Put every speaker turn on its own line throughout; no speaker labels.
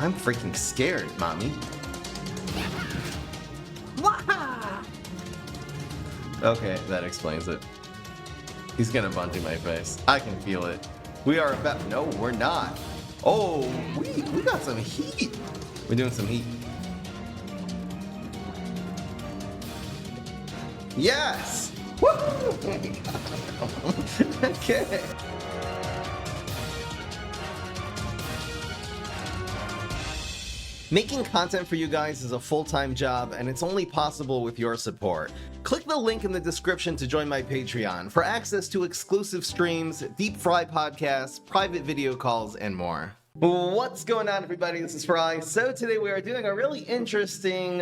I'm freaking scared, mommy. Okay, that explains it. He's gonna bunty my face. I can feel it. We are about... No, we're not. Oh, we got some heat. We're doing some heat. Yes! Woo! Okay. Making content for you guys is a full-time job, and it's only possible with your support. Click the link in the description to join my Patreon for access to exclusive streams, deep fry podcasts, private video calls, and more. What's going on, everybody? This is Fry. So today we are doing a really interesting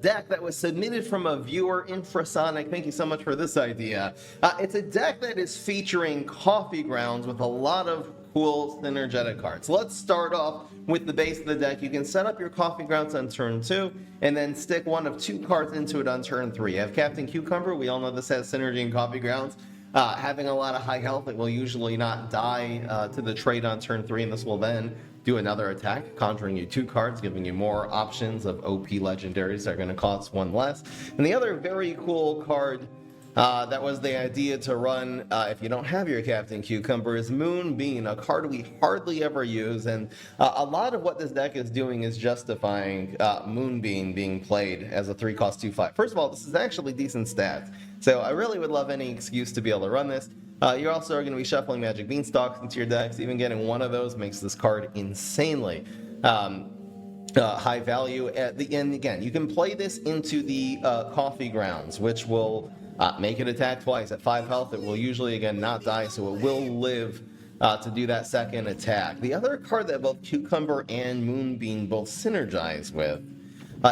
deck that was submitted from a viewer, Infrasonic. Thank you so much for this idea. It's a deck that is featuring coffee grounds with a lot of cool synergetic cards. Let's start off with the base of the deck. You can set up your coffee grounds on turn 2 and then stick one of 2 cards into it on turn 3. You have Captain Cucumber. We all know this has synergy in coffee grounds. Having a lot of high health, it will usually not die to the trade on turn 3, and this will then do another attack, conjuring you 2 cards, giving you more options of OP legendaries that are going to cost 1 less. And the other very cool card that was the idea to run if you don't have your Captain Cucumber is Moonbeam, a card we hardly ever use, and a lot of what this deck is doing is justifying Moonbeam being played as a 3-cost 2/5. First of all, this is actually decent stats, so I really would love any excuse to be able to run this. You also are going to be shuffling Magic Beanstalks into your decks. Even getting one of those makes this card insanely high value. At the end, again, you can play this into the coffee grounds, which will make it attack twice. At 5 health, it will usually, again, not die, so it will live to do that second attack. The other card that both Cucumber and Moonbeam both synergize with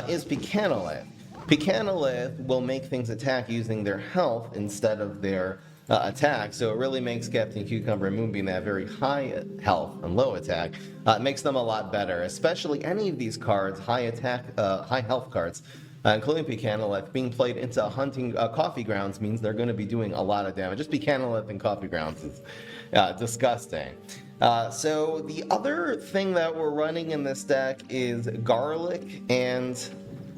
is Coffeecanolith. Coffeecanolith will make things attack using their health instead of their attack, so it really makes Captain Cucumber and Moonbeam that very high health and low attack. It makes them a lot better, especially any of these cards, high attack, high health cards, including Coffeecanolith, being played into hunting coffee grounds means they're going to be doing a lot of damage. Just Coffeecanolith and coffee grounds is disgusting. So the other thing that we're running in this deck is Garlic and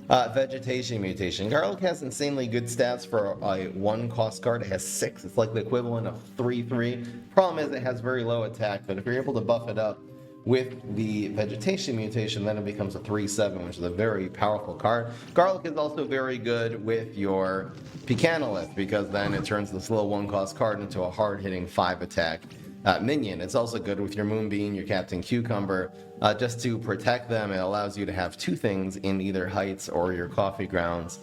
Vegetation Mutation. Garlic has insanely good stats for a 1-cost card. It has 6. It's like the equivalent of 3/3. Problem is it has very low attack, but if you're able to buff it up with the Vegetation Mutation, then it becomes a 3/7, which is a very powerful card. Garlic is also very good with your Coffeecanolith, because then it turns this little 1-cost card into a hard-hitting 5-attack minion. It's also good with your Moonbeam, your Captain Cucumber. Just to protect them, it allows you to have 2 things in either Heights or your coffee grounds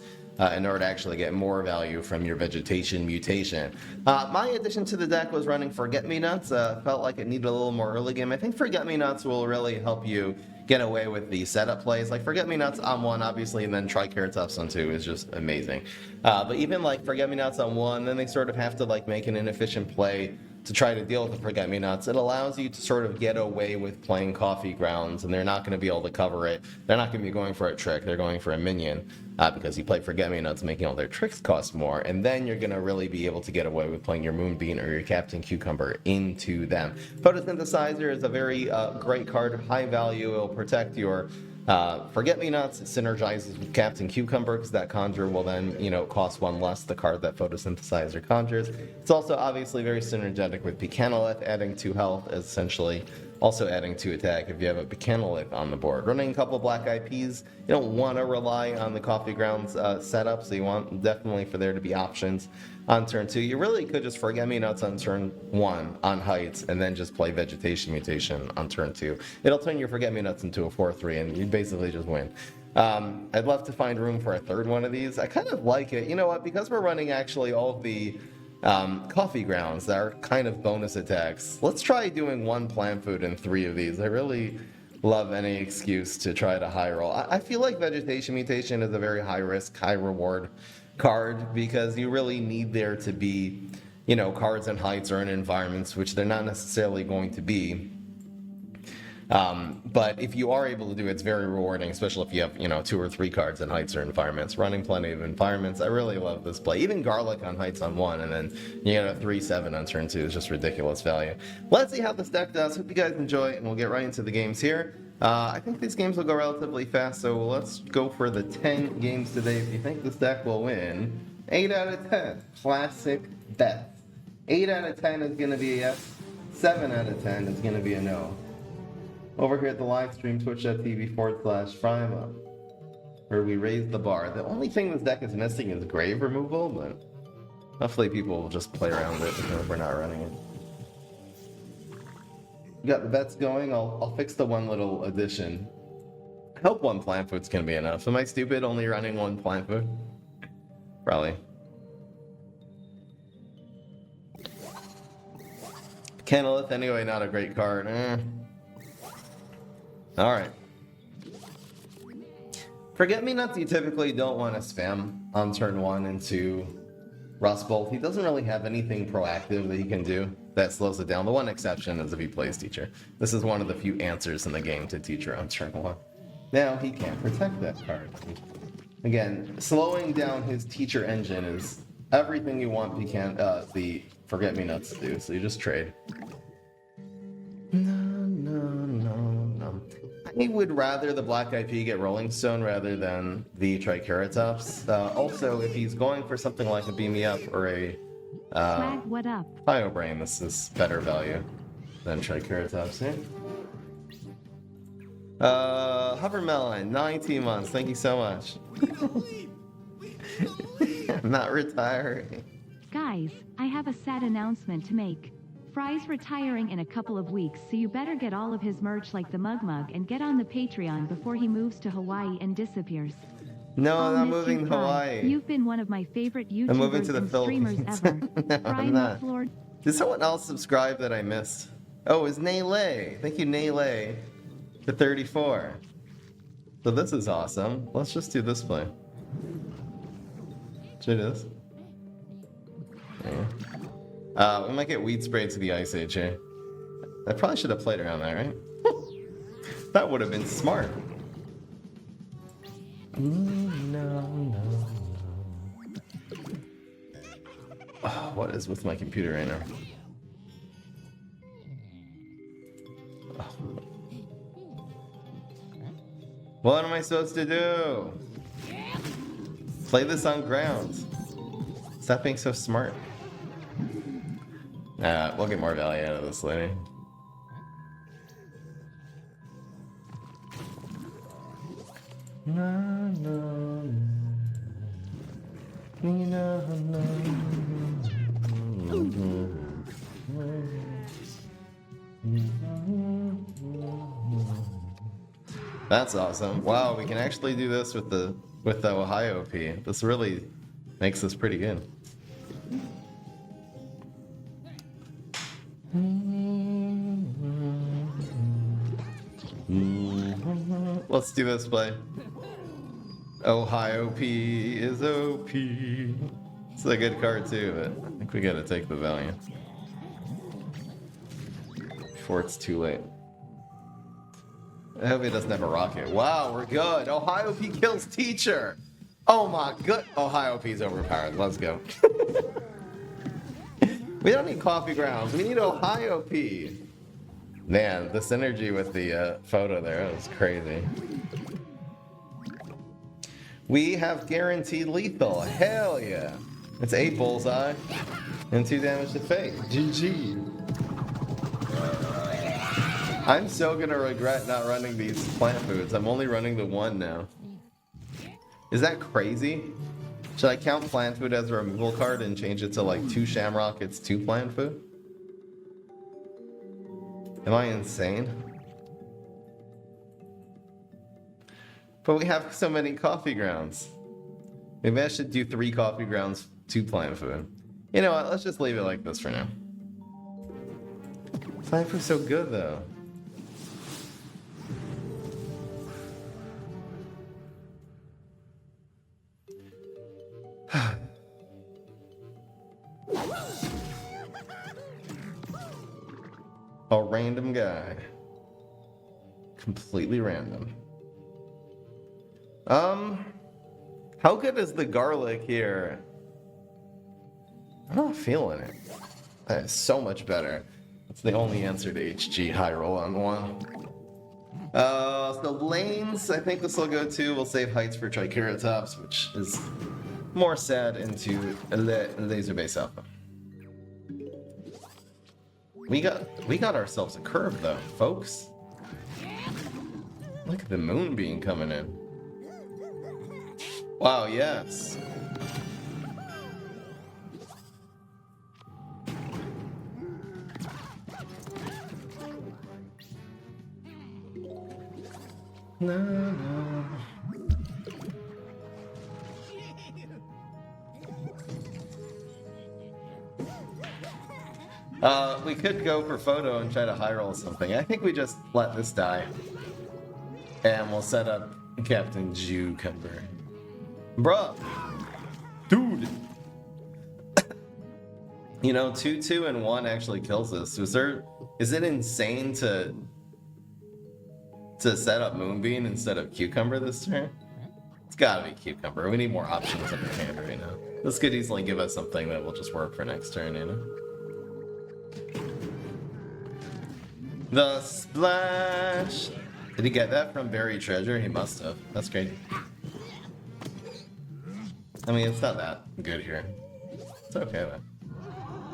in order to actually get more value from your Vegetation Mutation. My addition to the deck was running Forget-Me-Nuts. Felt like it needed a little more early game. I think Forget-Me-Nuts will really help you get away with the setup plays. Like Forget-Me-Nuts on 1, obviously, and then Triceratops on 2 is just amazing. But even like Forget-Me-Nuts on 1, then they sort of have to like make an inefficient play to try to deal with the Forget-Me-Nuts. It allows you to sort of get away with playing coffee grounds, and they're not going to be able to cover it. They're not going to be going for a trick. They're going for a minion because you play Forget-Me-Nuts, making all their tricks cost more, and then you're going to really be able to get away with playing your Moonbeam or your Captain Cucumber into them. Photosynthesizer is a very great card, high value. It will protect your Forget-Me-Nuts. It synergizes with Captain Cucumber because that conjure will then, cost 1 less, the card that Photosynthesizer conjures. It's also obviously very synergetic with Coffeecanolith, adding 2 health, essentially also adding 2 attack if you have a Coffeecanolith on the board. Running a couple black IPs, you don't want to rely on the coffee grounds setup, so you want definitely for there to be options on turn 2. You really could just Forget-Me-Nuts on turn 1 on Heights and then just play Vegetation Mutation on turn 2. It'll turn your Forget-Me-Nuts into a 4/3 and you basically just win. I'd love to find room for a 3rd one of these. I kind of like it. You know what? Because we're running actually all of the coffee grounds that are kind of bonus attacks, let's try doing 1 plant food and 3 of these. I really love any excuse to try to high roll. I feel like Vegetation Mutation is a very high risk, high reward card because you really need there to be, cards in Heights or in environments, which they're not necessarily going to be. But if you are able to do it, it's very rewarding, especially if you have, 2 or 3 cards in heights or environments. Running plenty of environments, I really love this play. Even Garlic on heights on 1, and then you get a 3/7 on turn 2 is just ridiculous value. Let's see how this deck does. Hope you guys enjoy, and we'll get right into the games here. I think these games will go relatively fast, so let's go for the 10 games today. If you think this deck will win, 8 out of 10, classic bet. 8 out of 10 is going to be a yes. 7 out of 10 is going to be a no. Over here at the live stream, twitch.tv/Frima, where we raise the bar. The only thing this deck is missing is grave removal, but hopefully people will just play around it if we're not running it. You got the bets going. I'll fix the one little addition. I hope 1 plant food's gonna be enough. Am I stupid only running 1 plant food? Probably. Coffeecanolith anyway, not a great card. Alright. Forget-me-nots you typically don't want to spam on turn 1 into Rust Bolt. He doesn't really have anything proactive that he can do that slows it down. The one exception is if he plays Teacher. This is one of the few answers in the game to Teacher on turn 1. Now he can't protect that card. Again, slowing down his Teacher engine is everything you want the Forget-me-nots to do, so you just trade. No. I would rather the Black IP get Rolling Stone rather than the Triceratops. Also, if he's going for something like a Beam Me Up or a
what up?
Bio Brain, this is better value than Triceratops. Yeah? Hovermelon, 19 months. Thank you so much. I'm not retiring.
Guys, I have a sad announcement to make. Fry's retiring in a couple of weeks, so you better get all of his merch like the Mug and get on the Patreon before he moves to Hawaii and disappears.
No,
I'll
I'm not
miss
moving
you,
to
Fry.
Hawaii.
You've been one of my favorite
I'm moving
YouTubers
to the
and streamers
Philippines.
ever.
No,
Fry
I'm not.
Lord.
Did someone else subscribe that I missed? Oh, it's Naylay. Thank you, Naylay, for 34. So this is awesome. Let's just do this play. Should I do this? Yeah. We might get Weed Spray to the Ice Age here. I probably should have played around that, right? That would have been smart. No. Oh, what is with my computer right now? Oh. What am I supposed to do? Play this on ground. Stop being so smart. We'll get more value out of this later. That's awesome. Wow, we can actually do this with the Ohio P. This really makes this pretty good. Let's do this play. Ohio P is OP. It's a good card too, but I think we gotta take the value before it's too late. I hope he doesn't have a rocket. Wow, we're good. Ohio P kills Teacher. Oh my good. Ohio P's overpowered. Let's go. We don't need Coffee Grounds. We need Ohio P. Man, the synergy with the photo there was crazy. We have guaranteed lethal. Hell yeah. It's 8 bullseye and 2 damage to fate. GG. I'm so gonna regret not running these plant foods. I'm only running the 1 now. Is that crazy? Should I count plant food as a removal card and change it to like 2 shamrock, it's 2 plant food? Am I insane? But we have so many coffee grounds. Maybe I should do 3 coffee grounds, 2 plant food. You know what? Let's just leave it like this for now. Plant food's so good though. A random guy. completely random. How good is the garlic here? I'm not feeling it. That is so much better. That's the only answer to HG high roll on one. So lanes, I think this will go to. We'll save heights for Triceratops, which is more sad into laser base alpha. We got ourselves a curve though, folks. Look at the moonbeam coming in. Wow, yes. No. We could go for photo and try to high roll something. I think we just let this die. And we'll set up Captain Cucumber. Bruh! Dude! You know, 2-2 and 1 actually kills us. Is it insane to set up Moonbeam instead of Cucumber this turn? It's gotta be Cucumber. We need more options in our hand right now. This could easily give us something that will just work for next turn, you know? The splash! Did he get that from Buried Treasure? He must have. That's crazy. I mean, it's not that good here. It's okay though.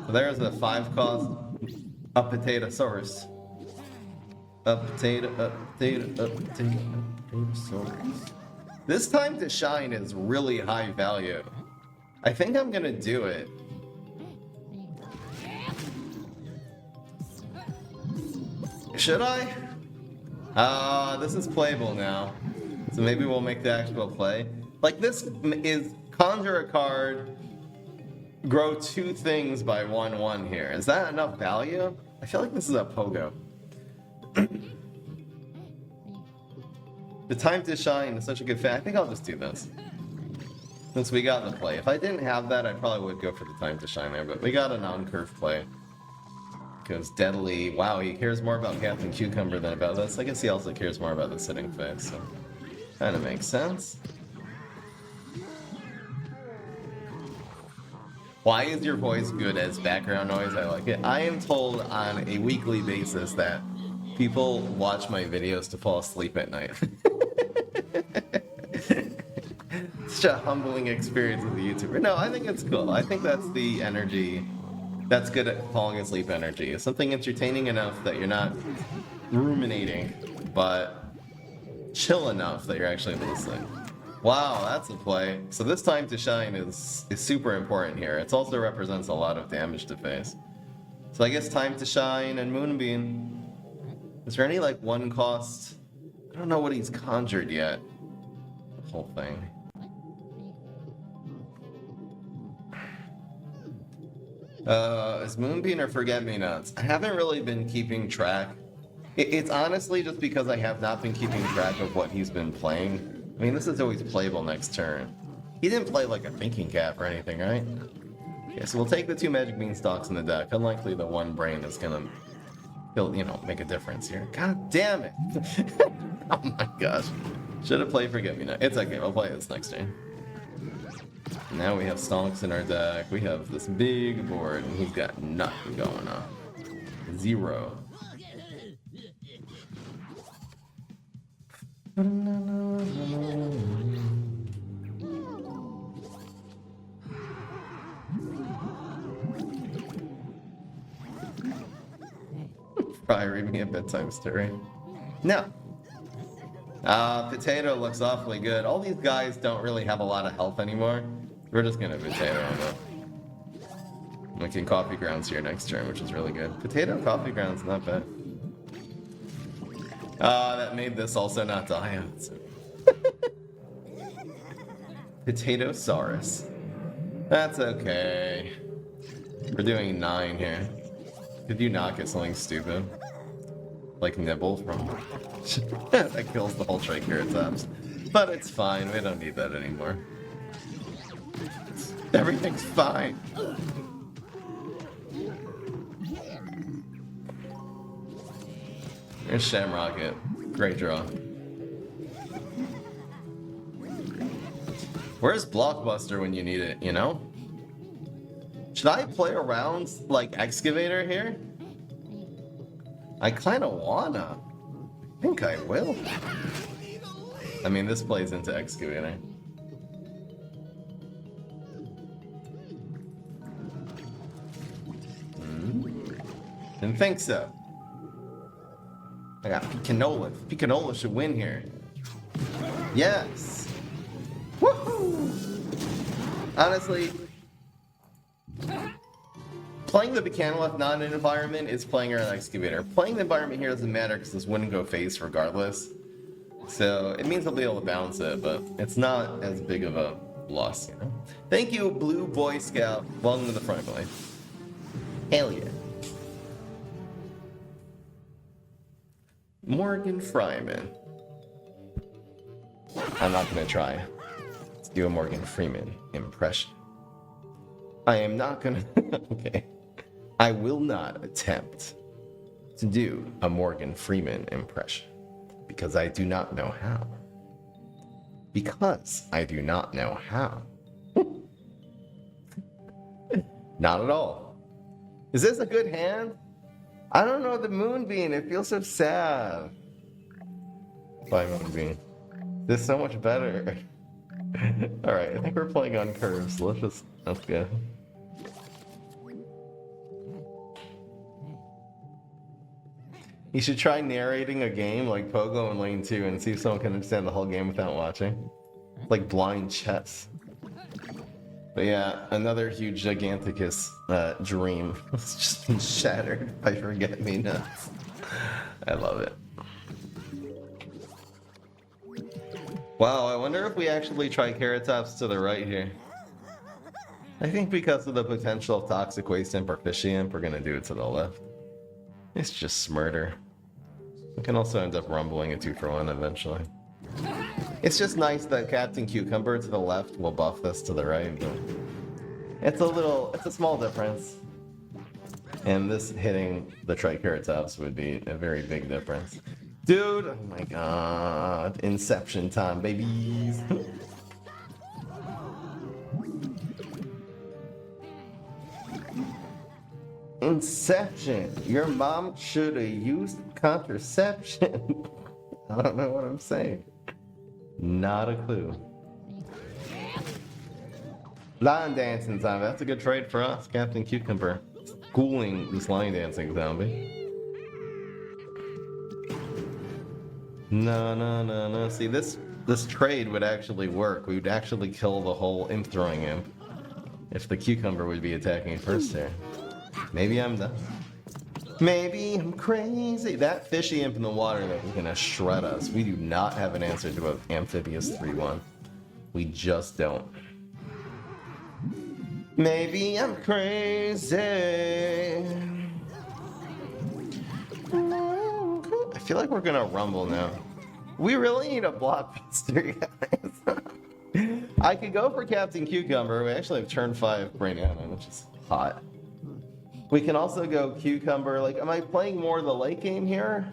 So there's a 5-cost a Potatosaurus. A potatosaurus. This time to shine is really high value. I think I'm gonna do it. Should I? This is playable now. So maybe we'll make the actual play. Like this is conjure a card, grow 2 things by 1/1 here. Is that enough value? I feel like this is a pogo. The time to shine is such a good fit. I think I'll just do this. Since we got the play. If I didn't have that, I probably would go for the time to shine there, but we got a non-curve play. Because Deadly, wow, he cares more about Captain Cucumber than about this. I guess he also cares more about the sitting phase, so kind of makes sense. Why is your voice good as background noise? I like it. I am told on a weekly basis that people watch my videos to fall asleep at night. Such a humbling experience as a YouTuber. No, I think it's cool. I think that's the energy. That's good at falling asleep energy. It's something entertaining enough that you're not ruminating, but chill enough that you're actually listening. Wow, that's a play. So this time to shine is super important here. It also represents a lot of damage to face. So I guess time to shine and Moonbeam. Is there any like 1-cost? I don't know what he's conjured yet. The whole thing. Is Moonbeam or Forget-Me-Nots? I haven't really been keeping track. It's honestly just because I have not been keeping track of what he's been playing. I mean, this is always playable next turn. He didn't play like a thinking cap or anything, right? Yeah, so we'll take the 2 Magic Beanstalks in the deck. Unlikely the 1 brain is gonna, you know, make a difference here. God damn it! Oh my gosh. Should have played Forget-Me-Not. It's okay, we'll play this next turn. Now we have Stonks in our deck. We have this big board, and he's got nothing going on. 0. Probably read me a bedtime story. No. Potato looks awfully good. All these guys don't really have a lot of health anymore. We're just gonna Potato him up. We can Coffee Grounds here next turn, which is really good. Potato Coffee Grounds, not bad. That made this also not die out. Potatosaurus. That's okay. We're doing 9 here. Could you not get something stupid? Like Nibble from... that kills the whole Triceratops. But it's fine, we don't need that anymore. Everything's fine. There's Shamrocket. Great draw. Where's Blockbuster when you need it, you know? Should I play around like Excavator here? I kinda wanna. I think I will. I mean, this plays into Excavator. Didn't think so. I got Coffeecanolith. Coffeecanolith should win here. Yes! Woohoo! Honestly, playing the Coffeecanolith not in an environment is playing an Excavator. Playing the environment here doesn't matter because this wouldn't go face regardless. So it means I'll be able to balance it, but it's not as big of a loss, you know? Thank you, Blue Boy Scout. Welcome to the front line. Hell yeah. Morgan Freeman. I'm not gonna try. Let's do a Morgan Freeman impression. I am not gonna... okay. I will not attempt to do a Morgan Freeman impression. Because I do not know how. Because I do not know how. Not at all. Is this a good hand? I don't know the Moonbeam. It feels so sad. Bye, Moonbeam. This is so much better. Alright, I think we're playing on curves. Let's go. You should try narrating a game like Pogo in Lane 2 and see if someone can understand the whole game without watching. Like blind chess. But yeah, another huge Giganticus dream has just been shattered by Forget-Me-Nots. I love it. Wow, I wonder if we actually try Triceratops to the right here. I think because of the potential of Toxic Waste Imp or Fishy Imp, we're gonna do it to the left. It's just smarter. We can also end up rumbling a 2-for-1 eventually. It's just nice that Captain Cucumber to the left will buff this to the right, but it's a small difference. And this hitting the Triceratops would be a very big difference. Dude, oh my god. Inception time, babies. Inception. Your mom should have used contraception. I don't know what I'm saying. Not a clue. Line dancing time. That's a good trade for us, Captain Cucumber. Schooling this line dancing zombie. No. See, this trade would actually work. We would actually kill the whole imp throwing imp if the Cucumber would be attacking first here. Maybe I'm done. Maybe I'm crazy. That fishy imp in the water that was gonna shred us. We do not have an answer to an amphibious 3-1. We just don't. Maybe I'm crazy. I feel like we're gonna rumble now. We really need a blockbuster, guys. I could go for Captain Cucumber. We actually have turn 5 Brainiana, which is hot. We can also go Cucumber. Like, am I playing more of the late game here?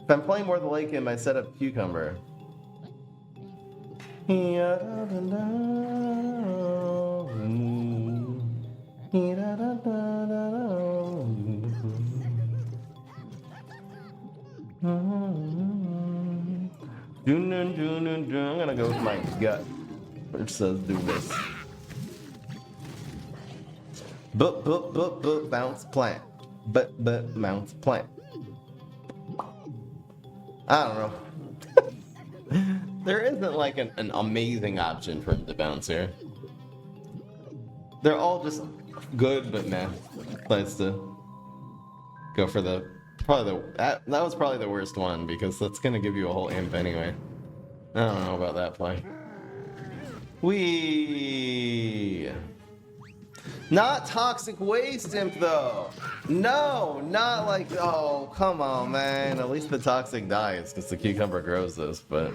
If I'm playing more of the late game, I set up Cucumber. I'm gonna go with my gut, which says do this. Bounce plant. Bounce plant. I don't know. There isn't like an amazing option for him to bounce here. They're all just good, but meh. Plans to go for that was probably the worst one because that's gonna give you a whole imp anyway. I don't know about that play. Not Toxic Waste Imp though. No, not like, oh, come on, man. At least the Toxic dies because the Cucumber grows this, but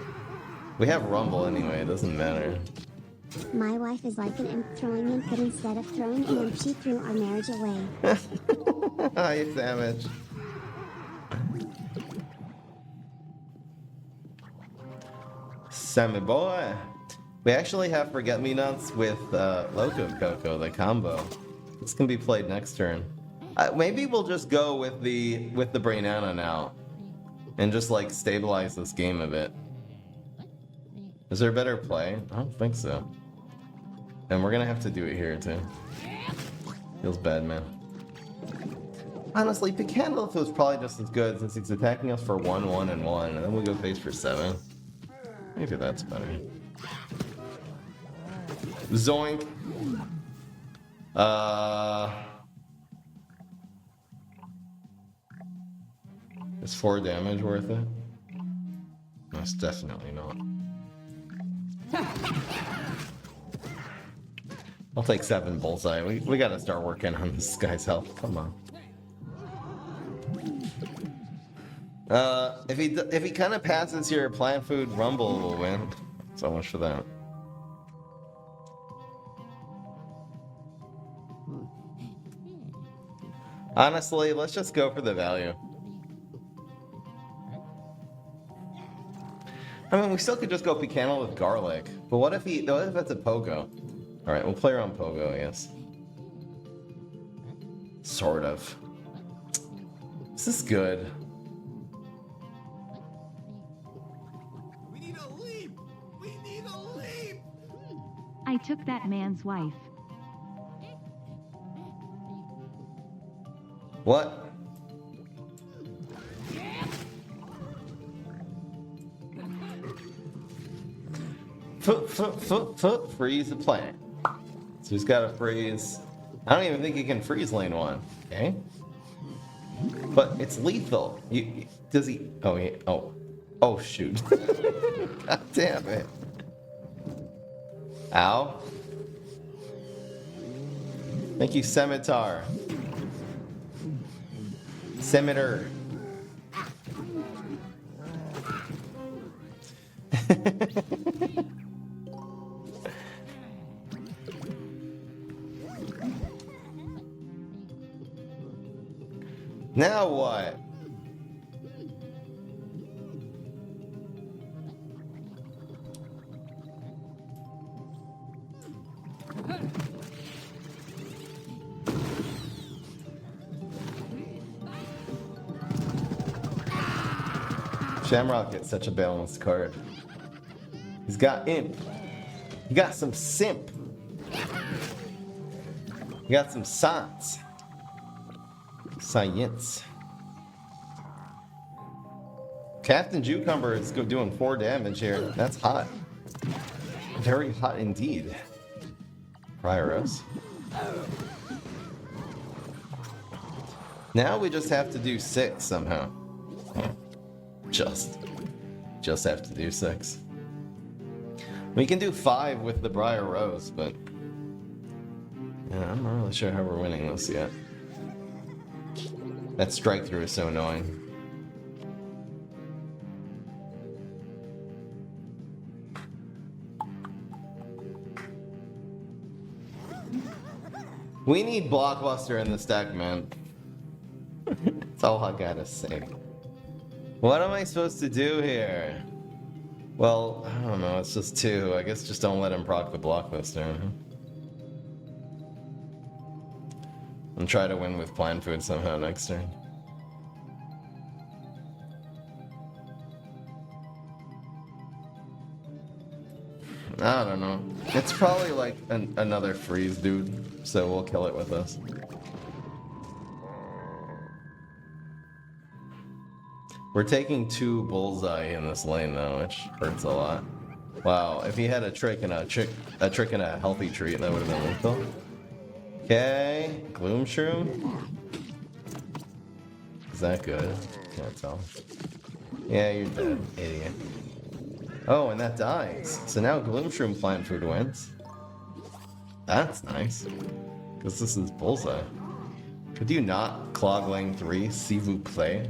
we have Rumble anyway. It doesn't matter.
My wife is like an imp throwing imp, but instead of throwing an imp, she threw our marriage away.
Hi, Savage. Sammy boy. We actually have Forget-Me-Nuts with Loco Coco, the combo. This can be played next turn. Maybe we'll just go with the Brainana now. And just like stabilize this game a bit. Is there a better play? I don't think so. And we're gonna have to do it here too. Feels bad, man. Honestly, Coffeecanolith was probably just as good since he's attacking us for 1, 1, and 1, and then we go face for 7. Maybe that's better. Zoink. Is 4 damage worth it? No, it's definitely not. I'll take 7 bullseye. We gotta start working on this guy's health. Come on. If he kind of passes your plant food rumble, we'll win. So much for that. Honestly, let's just go for the value. I mean, we still could just go Coffeecanolith with garlic. But what if that's a Pogo? Alright, we'll play around Pogo, I guess. Sort of. This is good.
We need a leap! We need a leap!
I took that man's wife.
What? Freeze the plant. So he's got to freeze. I don't even think he can freeze lane 1. Okay. But it's lethal. Does he? Oh, oh, shoot. God damn it. Ow. Thank you, Scimitar. Scimitar. Now what? Shamrock gets such a balanced card. He's got Imp. He got some Simp. He got some Science. Science. Captain Cucumber is doing 4 damage here. That's hot. Very hot indeed. Prioros. Now we just have to do 6 somehow. Just have to do 6. We can do 5 with the Briar Rose, but yeah, I'm not really sure how we're winning this yet. That strike through is so annoying. We need Blockbuster in this deck, man. That's all I gotta say. What am I supposed to do here? Well, I don't know, it's just 2. I guess just don't let him proc the Blockbuster. And try to win with plant food somehow next turn. I don't know. It's probably like another freeze dude, so we'll kill it with us. We're taking 2 bullseye in this lane though, which hurts a lot. Wow, if he had a trick and a healthy treat, that would have been lethal. Okay, Gloom Shroom. Is that good? Can't tell. Yeah, you're dead, idiot. Oh, and that dies. So now Gloom Shroom plant food wins. That's nice. Because this is bullseye. Could you not clog lane 3, s'il vous plaît?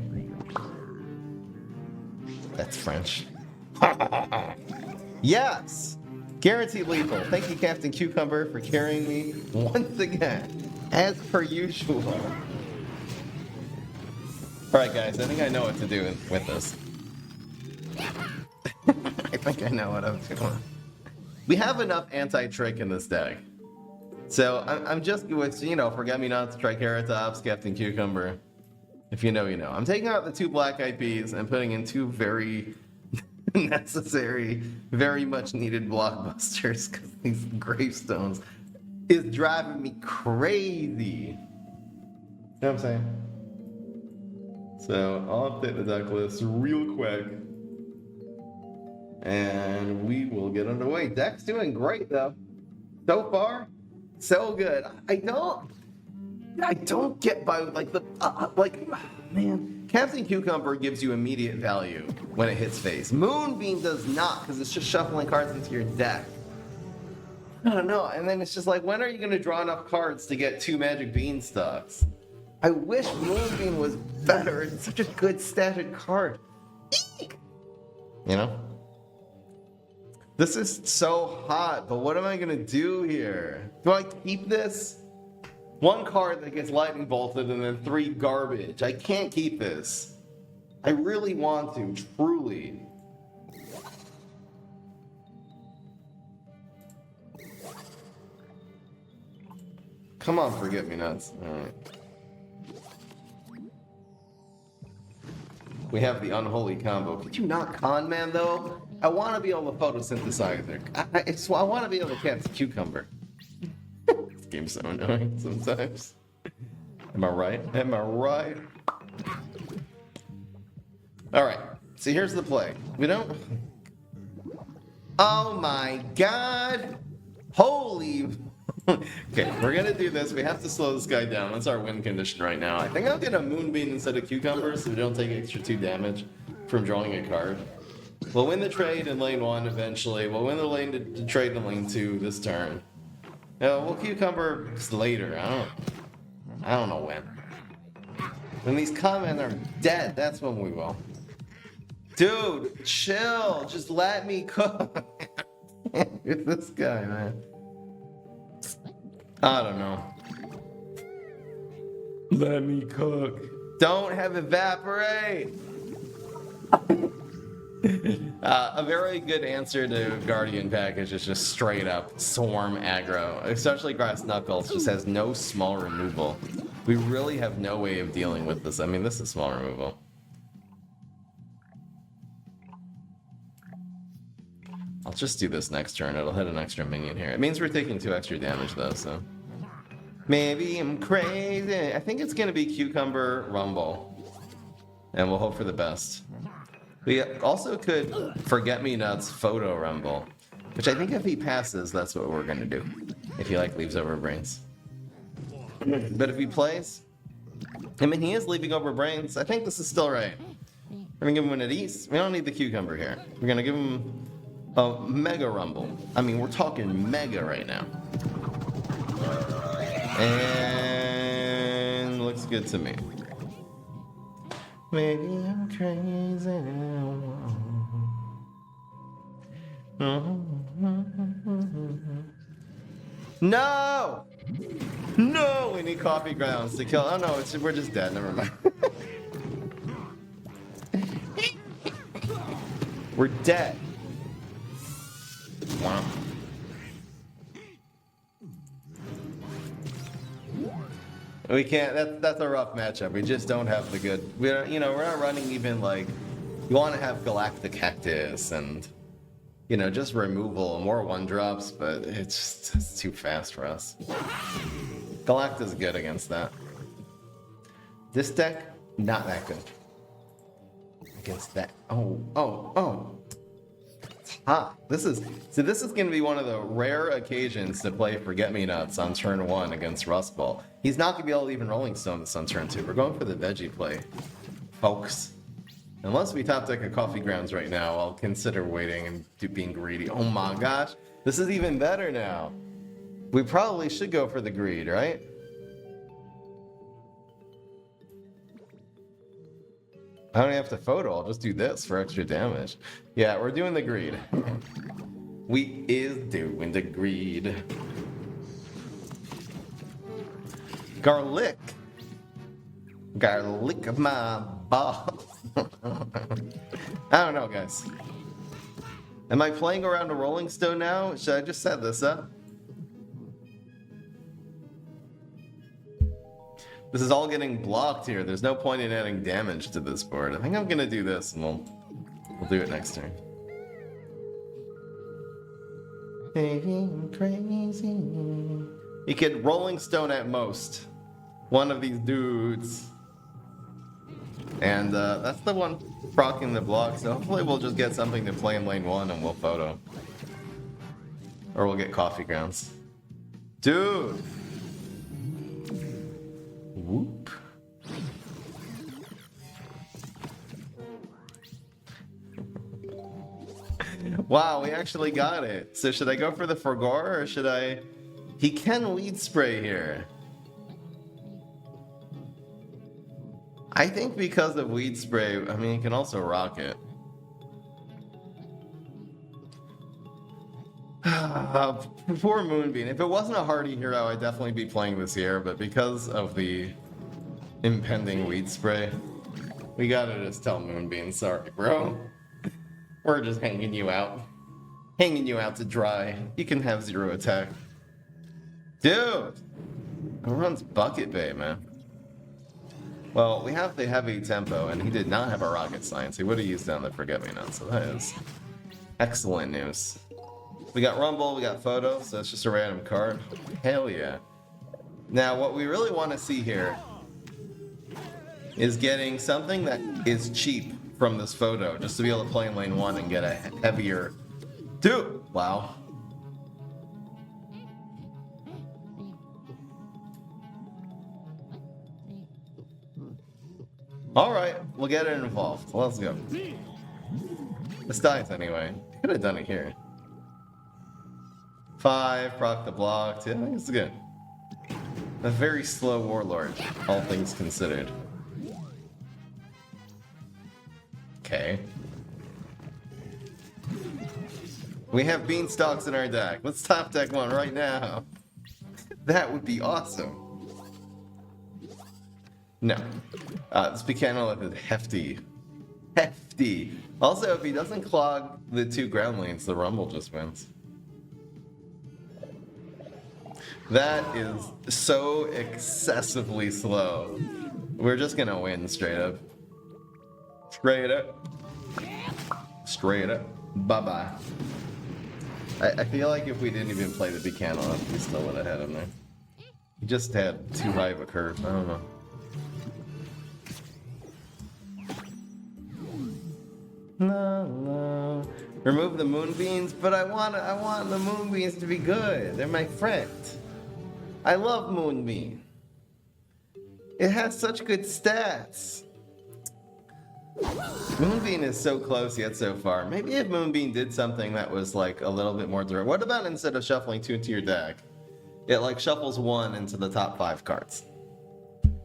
That's French. Yes! Guaranteed lethal. Thank you, Captain Cucumber, for carrying me once again, as per usual. Alright guys, I think I know what to do with this. I think I know what I'm doing. We have enough anti-trick in this deck. So I'm just with, Forget-Me-Nots, Triceratops, Captain Cucumber. If you know, you know. I'm taking out the 2 Black Eyed Peas and putting in 2 very necessary, very much needed blockbusters, because these gravestones is driving me crazy. You know what I'm saying? So I'll update the deck list real quick. And we will get underway. Deck's doing great though. So far, so good. I don't get by man. Captain Cucumber gives you immediate value when it hits face. Moonbeam does not, because it's just shuffling cards into your deck. I don't know. And then it's just like, when are you going to draw enough cards to get 2 Magic Beanstalks? I wish Moonbeam was better. It's such a good static card. Eek! You know? This is so hot, but what am I going to do here? Do I keep this? 1 card that gets lightning bolted and then 3 garbage. I can't keep this. I really want to, truly. Come on, Forget-Me-Nots. Alright. We have the unholy combo. Could you not Con Man, though? I want to be able to photosynthesize it. I want to be able to catch Cucumber. This game's so annoying sometimes. Am I right? Am I right? Alright, so here's the play. We don't... Oh my god! Holy... Okay, we're gonna do this. We have to slow this guy down. That's our win condition right now. I think I'll get a Moonbeam instead of Cucumber so we don't take extra 2 damage from drawing a card. We'll win the trade in lane 1 eventually. We'll win the trade in lane 2 this turn. We'll Cucumber later. I don't know when. When these comments are dead, that's when we will. Dude, chill. Just let me cook. With this guy, man. I don't know. Let me cook. Don't have evaporate. A very good answer to Guardian package is just straight up swarm aggro. Especially Grass Knuckles just has no small removal. We really have no way of dealing with this. I mean, this is small removal. I'll just do this next turn. It'll hit an extra minion here. It means we're taking 2 extra damage though, so. Maybe I'm crazy. I think it's gonna be Cucumber Rumble. And we'll hope for the best. We also could Forget-Me-Nuts Photo Rumble. Which I think if he passes, that's what we're gonna do. If he leaves over brains. But if he plays, I mean he is leaving over brains. I think this is still right. We're gonna give him an East. We don't need the Cucumber here. We're gonna give him a Mega Rumble. I mean, we're talking Mega right now. And looks good to me. Maybe I'm crazy. No! No! We need coffee grounds to kill. Oh no, we're just dead. Never mind. We're dead. Wow. We can't. That's a rough matchup. We just don't have the good. We're not running even you want to have Galactic Cactus and just removal, more 1-drops, but it's too fast for us. Galacta's good against that. This deck, not that good. Against that. Oh. This is going to be one of the rare occasions to play Forget-Me-Nuts on turn 1 against Rust Ball. He's not going to be able to even Rolling Stone this on turn 2. We're going for the veggie play, folks. Unless we top deck a Coffee Grounds right now, I'll consider waiting and being greedy. Oh my gosh, this is even better now. We probably should go for the greed, right? I don't have to photo, I'll just do this for extra damage. Yeah, we're doing the greed. We is doing the greed. Garlic. Garlic of my balls. I don't know, guys. Am I playing around a Rolling Stone now? Should I just set this up? This is all getting blocked here. There's no point in adding damage to this board. I think I'm gonna do this and we'll do it next turn. Baby, I'm crazy. You could Rolling Stone at most. One of these dudes. And that's the one procking the block, so hopefully we'll just get something to play in lane 1 and we'll photo. Or we'll get coffee grounds. Dude! Whoop. Wow, we actually got it. So should I go for the Forgor or should I... He can Weed Spray here. I think because of Weed Spray, I mean, he can also Rocket. Poor Moonbeam. If it wasn't a hardy hero, I'd definitely be playing this here, but because of the impending Weed Spray, we gotta just tell Moonbeam, sorry, bro. We're just hanging you out. Hanging you out to dry. You can have 0 attack. Dude! Who runs Bucket Bay, man? Well, we have the heavy tempo, and he did not have a rocket science. He would have used down the Forget-Me-Not, so that is excellent news. We got Rumble, we got Photo, so it's just a random card. Hell yeah. Now, what we really want to see here is getting something that is cheap from this Photo, just to be able to play in lane 1 and get a heavier... Dude! Wow. Alright, we'll get it involved. Let's go. This dies anyway. Could have done it here. 5, proc the block. Yeah, I think it's good. A very slow Warlord, all things considered. Okay. We have Beanstalks in our deck. Let's top deck one right now. That would be awesome. No. This Coffeecanolith is hefty. Hefty. Also, if he doesn't clog the 2 ground lanes, the Rumble just wins. That is so excessively slow. We're just gonna win straight up. Straight up. Straight up. Bye-bye. I feel like if we didn't even play the Coffeecanolith, we still would have had him there. He just had too high of a curve. I don't know. No. Remove the Moonbeams, but I want the Moonbeams to be good. They're my friend. I love Moonbeam. It has such good stats. Moonbeam is so close yet so far. Maybe if Moonbeam did something that was like a little bit more direct. What about instead of shuffling 2 into your deck, it like shuffles 1 into the top 5 cards?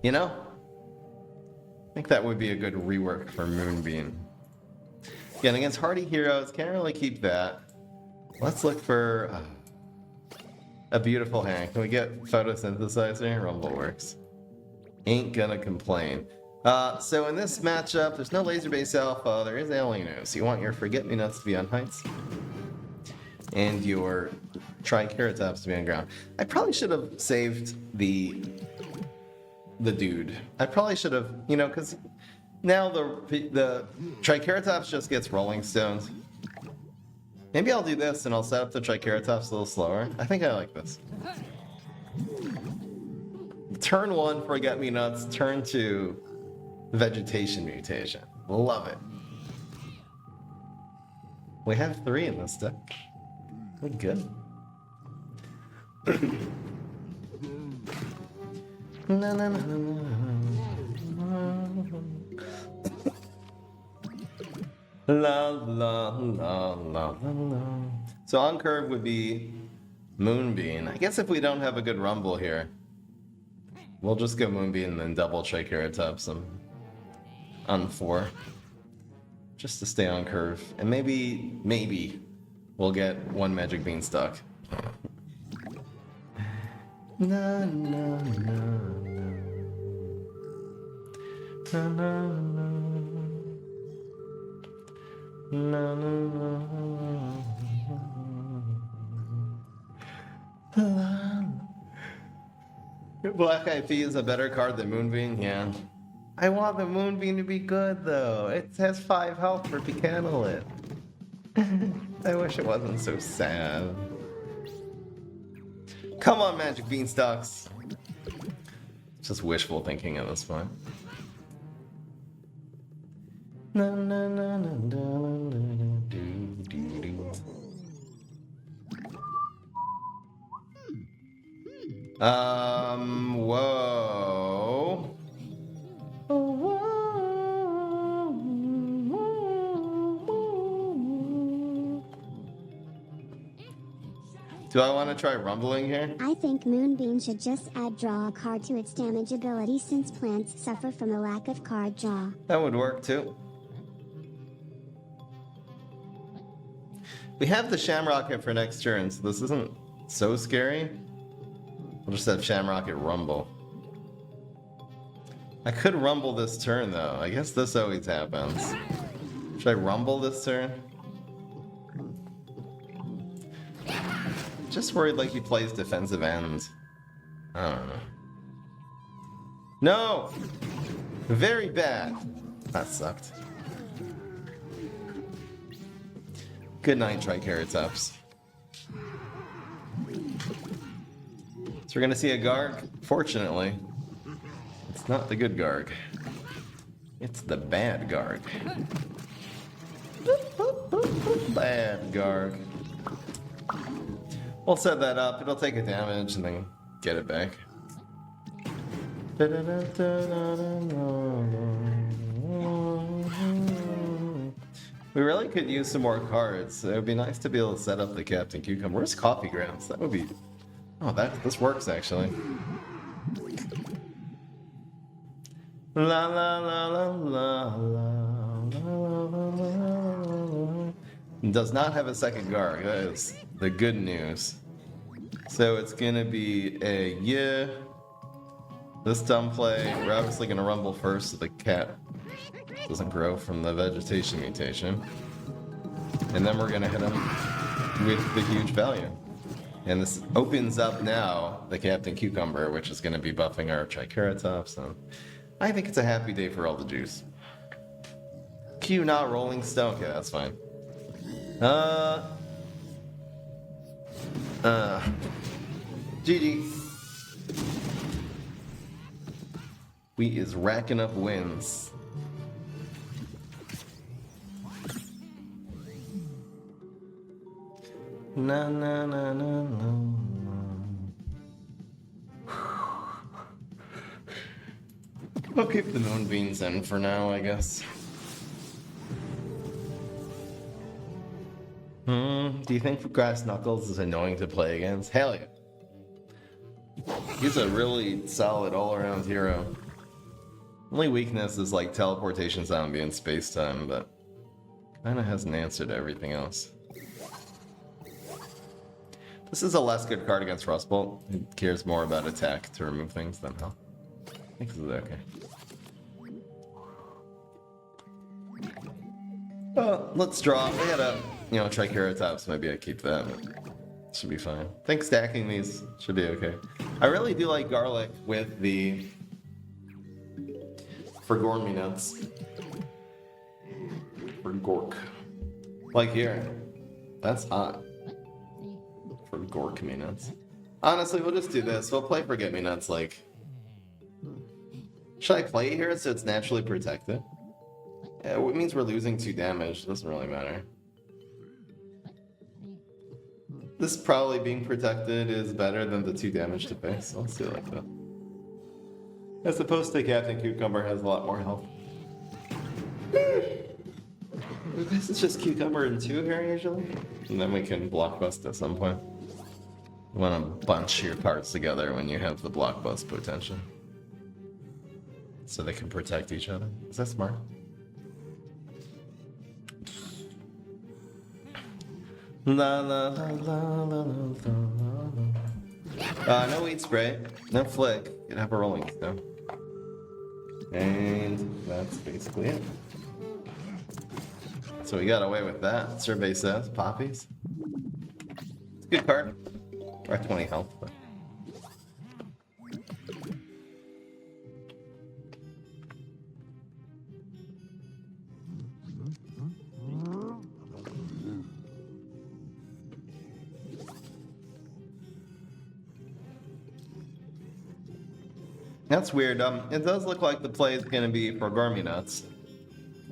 You know? I think that would be a good rework for Moonbeam. Again, against hardy heroes, can't really keep that. Let's look for a beautiful hand. Can we get Photosynthesizer? Rumble works. Ain't gonna complain. So in this matchup, there's no Laser Base Alpha, there is Alienus. You want your Forget-Me-Nots to be on heights, and your Triceratops to be on ground. I probably should have saved the dude. I probably should have, you know, because now the Triceratops just gets Rolling Stones. Maybe I'll do this and I'll set up the Triceratops a little slower. I think I like this. Turn 1, Forget-Me-Nots. Turn 2, Vegetation Mutation. Love it. We have 3 in this deck. We're good. No, no, no, no, no. La la la la la. So on curve would be Moonbeam. I guess if we don't have a good Rumble here, we'll just go Moonbeam and then double Triceratops on 4. Just to stay on curve. And maybe we'll get 1 Magic Beanstalk. No, no, no, no. No, no, no. No, no, no. Black Eyed Pea is a better card than Moonbeam? Yeah. I want the Moonbeam to be good, though. It has 5 health for Coffeecanolith. I wish it wasn't so sad. Come on, Magic Beanstalks. Just wishful thinking at this point. Whoa. Do I want to try rumbling here?
I think Moonbeam should just add draw a card to its damage ability since plants suffer from a lack of card draw.
That would work too. We have the Shamrocket for next turn, so this isn't so scary. We'll just have Shamrocket rumble. I could rumble this turn though. I guess this always happens. Should I rumble this turn? Just worried like he plays defensive ends. I don't know. No! Very bad. That sucked. Good night, Triceratops. So we're gonna see a Garg. Fortunately, it's not the good Garg. It's the bad Garg. Bad Garg. We'll set that up. It'll take a damage and then get it back. We really could use some more cards. It would be nice to be able to set up the Captain Cucumber. Where's Coffee Grounds? That would be... Oh, this works actually. La la la la la la la la. Does not have a second Garg. That is the good news. So it's gonna be a yeah. This dumb play. We're obviously gonna rumble first so the cat doesn't grow from the vegetation mutation. And then we're gonna hit him with the huge value. And this opens up now the Captain Cucumber, which is gonna be buffing our Triceratops. And I think it's a happy day for all the juice. Q not Rolling Stone. Okay, that's fine. GG. We is racking up wins. Na na na na na. I'll keep the Moonbeams in for now, I guess. Do you think Grass Knuckles is annoying to play against? Hell yeah. He's a really solid all-around hero. Only weakness is like teleportation zombie and space-time, but kinda has an answer to everything else. This is a less good card against Frostbolt. It cares more about attack to remove things than health. I think this is okay. Let's draw. We got a, Triceratops. Maybe I keep that. Should be fine. I think stacking these should be okay. I really do like garlic with the Forgorn Me Nuts. For Gork. Like here. That's hot. For Gork Me Nuts. Honestly, we'll just do this. We'll play Forget Me Nuts like... Should I play here so it's naturally protected? Yeah, it means we're losing 2 damage. Doesn't really matter. This probably being protected is better than the 2 damage to face, so let's do it like that. As opposed to Captain Cucumber has a lot more health. This is just Cucumber and 2 here usually. And then we can blockbust at some point. You want to bunch your cards together when you have the blockbust potential. So they can protect each other. Is that smart? La la la la la la. No weed spray, no flick. You can have a rolling stone. And that's basically it. So we got away with that. Survey says poppies. It's a good card. Or 20 health. But... That's weird. It does look like the play is going to be for Gormy Nuts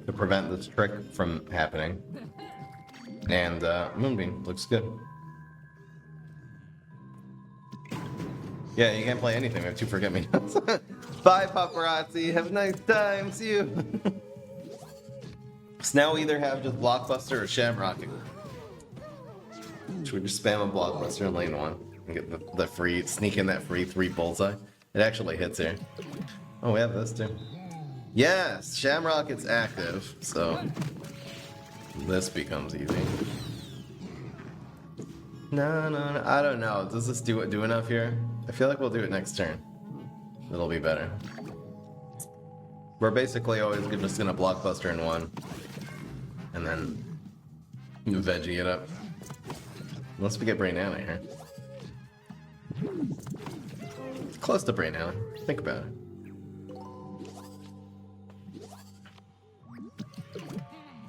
to prevent this trick from happening. And Moonbeam looks good. Yeah, you can't play anything. We have 2 Forget-Me-Nuts. Bye, paparazzi. Have a nice time. See you. So now we either have just Blockbuster or Shamrock. Should we just spam a Blockbuster in lane 1 and get the free, sneak in that free 3 bullseye? It actually hits here. Oh, we have this too. Yes, Shamrock is active, so this becomes easy. No, I don't know. Does this do enough here? I feel like we'll do it next turn. It'll be better. We're basically always just gonna Blockbuster in 1, and then veggie it up. Unless we get Brain Alley here. It's close to Brain Alley. Think about it.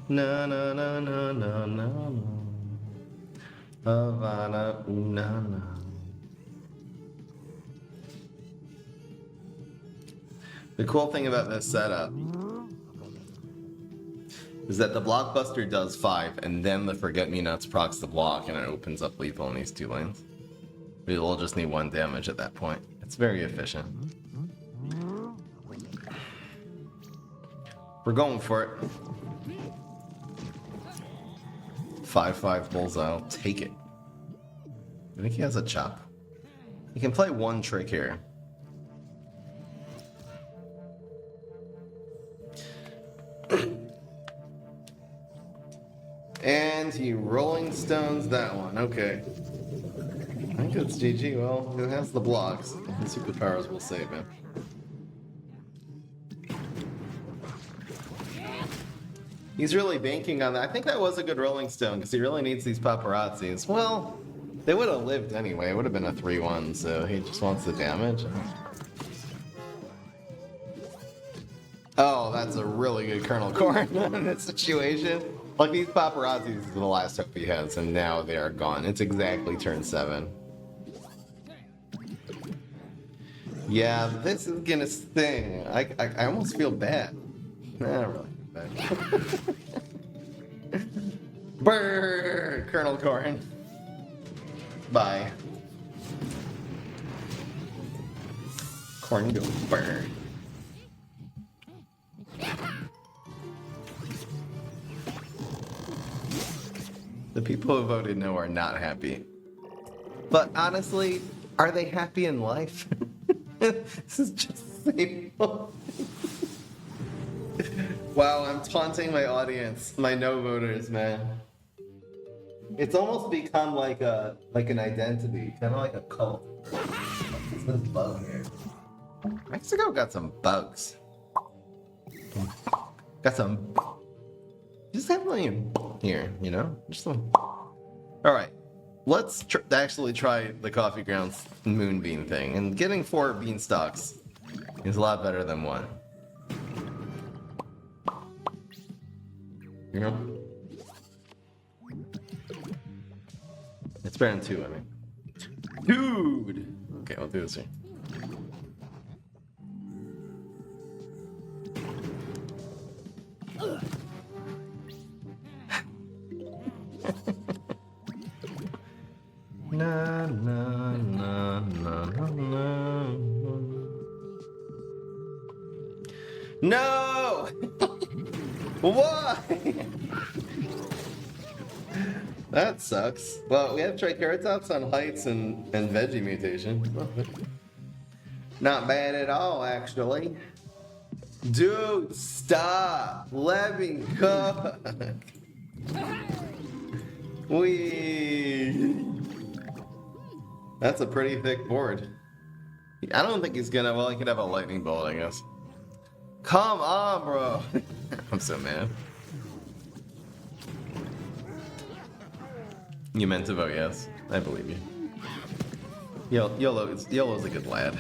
No. Havana, no. The cool thing about this setup is that the Blockbuster does 5, and then the Forget-Me-Nuts procs the block, and it opens up lethal in these 2 lanes. We'll just need 1 damage at that point. It's very efficient. We're going for it. 5/5 bullseye. I'll take it. I think he has a chop. He can play 1 trick here. And he Rolling Stones that one. Okay. I think it's GG. Well, it has the blocks. The superpowers will save him. He's really banking on that. I think that was a good Rolling Stone because he really needs these paparazzis. Well, they would have lived anyway. It would have been a 3-1, so he just wants the damage. Oh, that's a really good Colonel Corn in this situation. Like, these paparazzis are the last hope he has, and now they are gone. It's exactly turn 7. Yeah, this is gonna sting. I almost feel bad. Nah, not really bad. Brrr, Colonel Corn. Bye. Corn go burr. The people who voted no are not happy. But honestly, are they happy in life? This is just painful. Wow, I'm taunting my audience, my no voters, man. It's almost become like an identity, kind of like a cult. What's this bug here? Mexico got some bugs. Got some. Just have one here, you know? Just some. All right, let's actually try the Coffee Grounds Moonbeam thing. And getting 4 beanstalks is a lot better than 1. You know? It's better than 2, I mean. Dude! Okay, I'll do this here. Na, na, na, na, na, na. No! Why? That sucks. Well, we have Triceratops on Heights and Veggie Mutation. Not bad at all, actually. Dude, stop! Let me cook! Wee! That's a pretty thick board. I don't think he's gonna. Well, he could have a lightning bolt, I guess. Come on, bro! I'm so mad. You meant to vote yes. I believe you. YOLO's a good lad.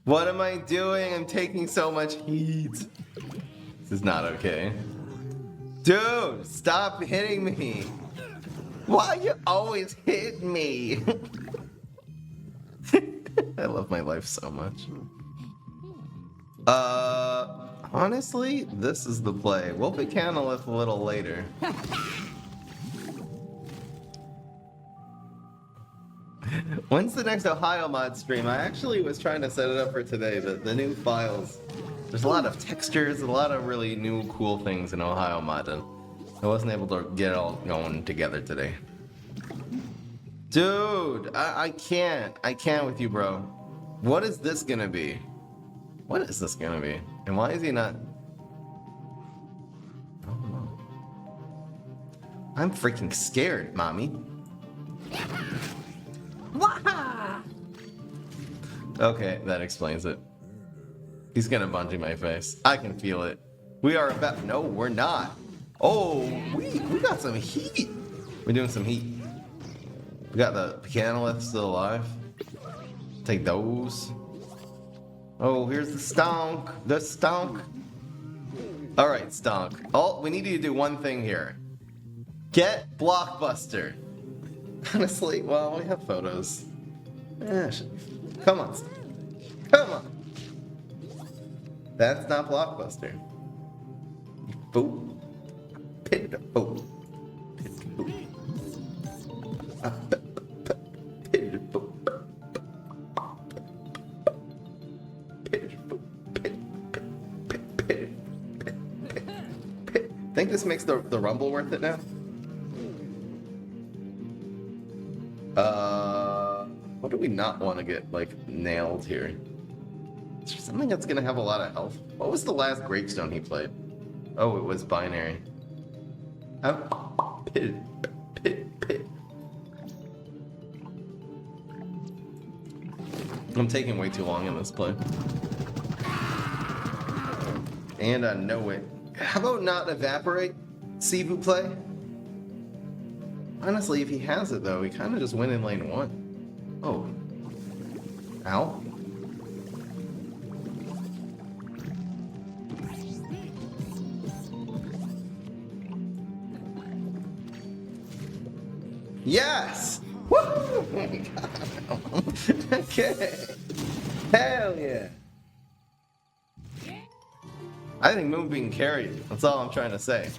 What am I doing? I'm taking so much heat. This is not okay. Dude, stop hitting me. Why you always hit me? I love my life so much. Honestly, this is the play. We'll pick Canolith a little later. When's the next Ohio mod stream? I actually was trying to set it up for today, but the new files, there's a lot of textures, a lot of really new cool things in Ohio mod, and I wasn't able to get it all going together today. Dude, I can't with you, bro. What is this gonna be? What is this gonna be? And why is he not? I don't know. I'm freaking scared, mommy. Okay, that explains it. He's gonna bungee my face. I can feel it. We are about. No, we're not. Oh, we got some heat. We're doing some heat. We got the Coffeecanolith still alive. Take those. Oh, here's the stonk. The stonk. All right, stonk. Oh, we need you to do one thing here. Get Blockbuster. Honestly, well, we have photos. Yeah, come on. Come on. That's not Blockbuster. You fool. Pit a fool. Pit a fool. Pit a fool. Think this makes the rumble worth it now? What do we not want to get, like, nailed here? Is there something that's gonna have a lot of health? What was the last gravestone he played? Oh, it was binary. Oh, pit. I'm taking way too long in this play. And I know it. How about not evaporate? S'il vous plaît? Honestly, if he has it though, he kind of just went in lane 1. Oh. Ow. Yes! Woo! Okay. Hell yeah. I think Moon being carried. That's all I'm trying to say.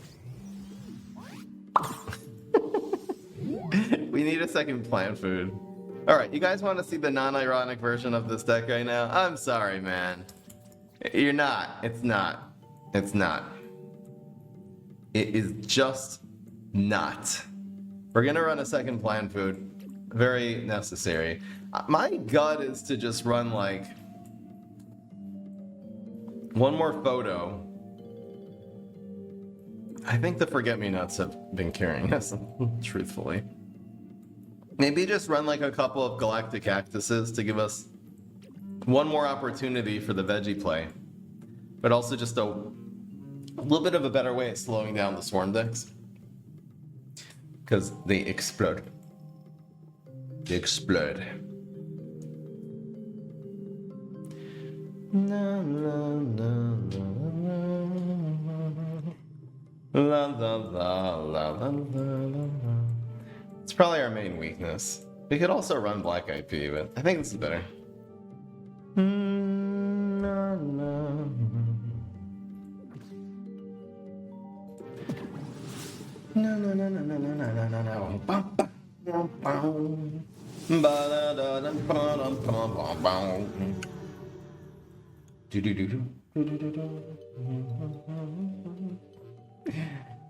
We need a second plant food. Alright, you guys want to see the non-ironic version of this deck right now? I'm sorry, man. You're not. It's not. It's not. It is just not. We're gonna run a second plant food. Very necessary. My gut is to just run, like, one more photo. I think the forget-me-nots have been carrying us, truthfully. Maybe just run like a couple of galactic cactuses to give us one more opportunity for the veggie play. But also just a little bit of a better way of slowing down the swarm decks. Because they explode. They explode. La la la la la la la la la. It's probably our main weakness. We could also run Black IP, but I think this is better. La, la. No no no no no no no no no no. Bum, bum, bum, bum.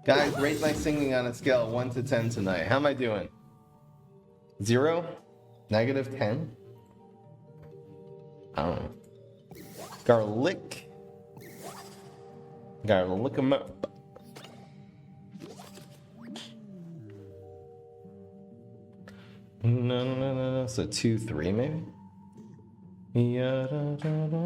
Guys, rate my singing on a scale of 1 to 10 tonight. How am I doing? 0? Negative 10? I don't know. Garlic. Garlic 'em up. No. So 2, 3 maybe? Yeah, da, da, da.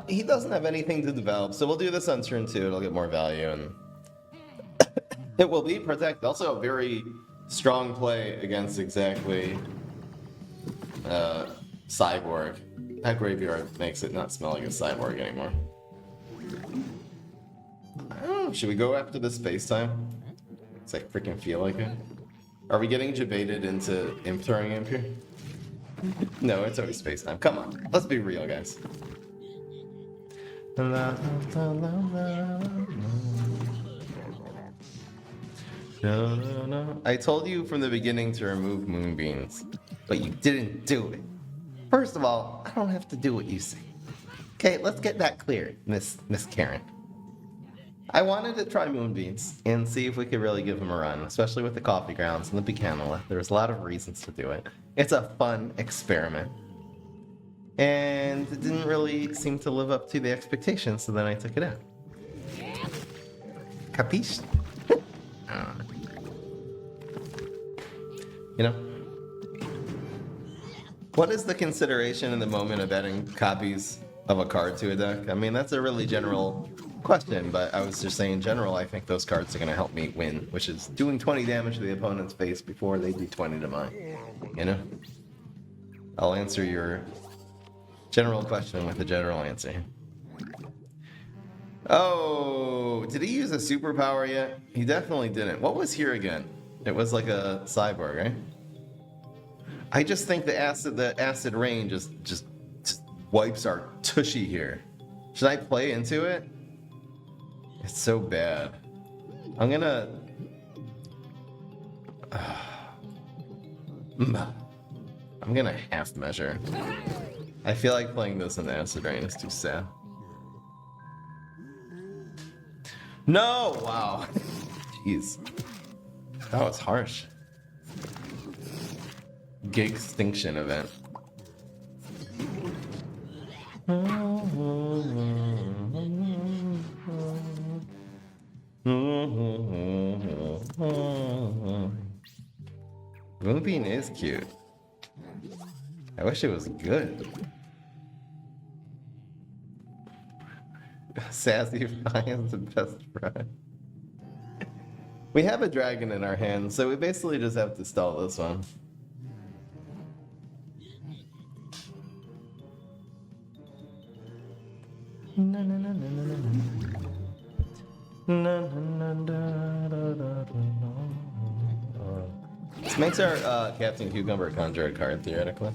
He doesn't have anything to develop, so we'll do this on turn 2. It'll get more value, and it will be protect. Also, a very strong play against exactly cyborg. That graveyard makes it not smell like a cyborg anymore. I don't know. Should we go after the space time? It's like freaking feel like it. Are we getting debated into imp throwing imp here? No, it's always space time. Come on, let's be real, guys. I told you from the beginning to remove moonbeams, but you didn't do it. First of all, I don't have to do what you say. Okay, let's get that clear, Miss Karen. I wanted to try moonbeams and see if we could really give them a run, especially with the coffee grounds and the Coffeecanolith. There was a lot of reasons to do it. It's a fun experiment. And it didn't really seem to live up to the expectations, so then I took it out. Capiche? I don't know. You know? What is the consideration in the moment of adding copies of a card to a deck? I mean, that's a really general question, but I was just saying in general, I think those cards are going to help me win, which is doing 20 damage to the opponent's face before they do 20 to mine. You know? I'll answer your general question with a general answer. Oh, did he use a superpower yet? He definitely didn't. What was here again? It was like a cyborg, right? I just think the acid rain just wipes our tushy here. Should I play into it? It's so bad. I'm gonna half measure. I feel like playing this in the acid rain is too sad. No! Wow. Jeez. That was harsh. Gig extinction event. Moonbeam is cute. I wish it was good. Sassy Ryan's the best friend. We have a dragon in our hands, so we basically just have to stall this one. This makes our Captain Cucumber conjure a card, theoretically.